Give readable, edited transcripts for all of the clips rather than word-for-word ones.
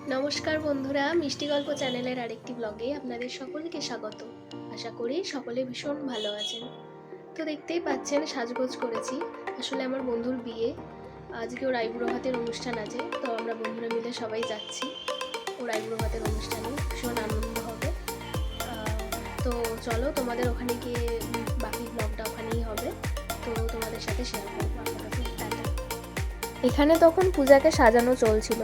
নমস্কার বন্ধুরা, মিষ্টি গল্প চ্যানেলের আরেকটি ব্লগে আপনাদের সকলকে স্বাগত। আশা করি সকলে ভীষণ ভালো আছেন। তো দেখতেই পাচ্ছেন সাজগোজ করেছি। আসলে আমার বন্ধুর বিয়ে, আজকে ওর আইবুড়ো ভাতের অনুষ্ঠান আছে। তো আমরা বন্ধুরা মিলে সবাই যাচ্ছি ওর আইবুড়ো ভাতের অনুষ্ঠানে, ভীষণ আনন্দ হবে। তো চলো, তোমাদের ওখানে গিয়ে বাকি ব্লগটা ওখানেই হবে, তো তোমাদের সাথে শেয়ার করবো। এখানে তখন পূজাকে সাজানো চলছিল।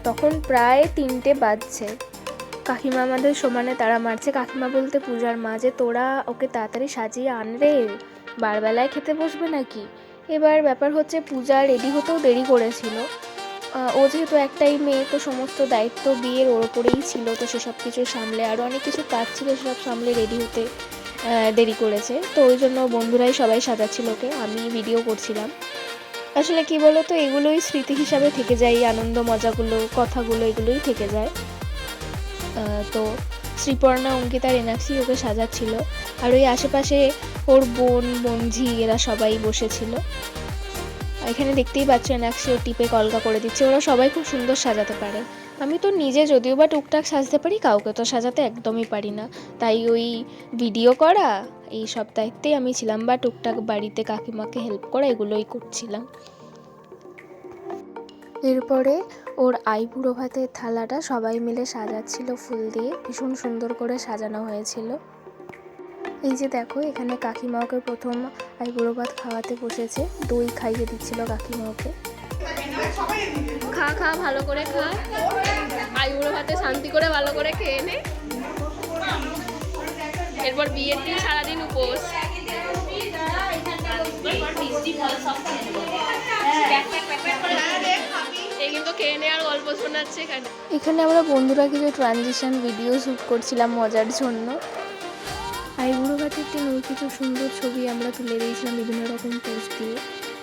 তখন প্রায় 3টে বাজছে। কাকিমা আমাদের সমানে তারা মারছে। কাকিমা বলতে পূজার মা, যে তোরা ওকে তাড়াতাড়ি সাজিয়ে আন রে, বারবেলায় খেতে বসবে নাকি। এবার ব্যাপার হচ্ছে পূজা রেডি হতেও দেরি করেছিল। ও যেহেতু একটাই মেয়ে, তো সমস্ত দায়িত্ব বিয়ের ওর ওপরেই ছিল। তো সেসব কিছু সামলে আরও অনেক কিছু কাজ ছিল, সেসব সামলে রেডি হতে দেরি করেছে। তো ওই জন্য বন্ধুরাই সবাই সাজাচ্ছিল ওকে, আমি ভিডিও করছিলাম। আসলে কি বলো তো, এগুলোই স্মৃতি হিসাবে থেকে যায়, এই আনন্দ মজাগুলো, কথাগুলো, এগুলোই থেকে যায়। তো শ্রীপর্ণা, অঙ্কিতা, রেনাক্সি ওকে সাজাচ্ছিল, আর ওই আশেপাশে ওর বোন, বঞ্জি এরা সবাই বসেছিল। এখানে দেখতেই পাচ্ছ রেনাক্সি ও টিপে কলকা করে দিচ্ছে। ওরা সবাই খুব সুন্দর সাজাতে পারে। আমি তো নিজে যদিও বা টুকটাক সাজতে পারি, কাউকে তো সাজাতে একদমই পারি না। তাই ওই ভিডিও করা, এই সব দায়িত্বেই আমি ছিলাম, বা টুকটাক বাড়িতে কাকিমাকে হেল্প করা, এগুলোই করছিলাম। এরপরে ওর আইবুড়ো ভাতের থালাটা সবাই মিলে সাজাচ্ছিল ফুল দিয়ে, ভীষণ সুন্দর করে সাজানো হয়েছিল। এই যে দেখো, এখানে কাকিমা ওকে প্রথম আইবুড়ো ভাত খাওয়াতে বসেছে, দই খাইয়ে দিচ্ছিল কাকিমা ওকে। খা খা, ভালো করে খা, আইবুড়ো ভাতে শান্তি করে ভালো করে খেয়ে নে। এরপর বিয়ের দিন সারাদিন উপোস। এখানে আমরা বন্ধুরা কিছু ট্রানজিশন ভিডিও শ্যুট করছিলাম মজার জন্য। আইবুড়ো ভাতের দিন ওই কিছু সুন্দর ছবি আমরা তুলে দিয়েছিলাম বিভিন্ন রকম পোস্ট দিয়ে।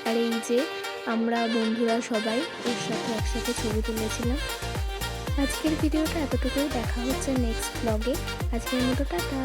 আর এই যে আমরা বন্ধুরা সবাই ওর সাথে একসাথে ছবি তুলেছিলাম। আজকের ভিডিওটা এতটুকুই, দেখা হচ্ছে নেক্সট ব্লগে। আজকের মতো টাটা।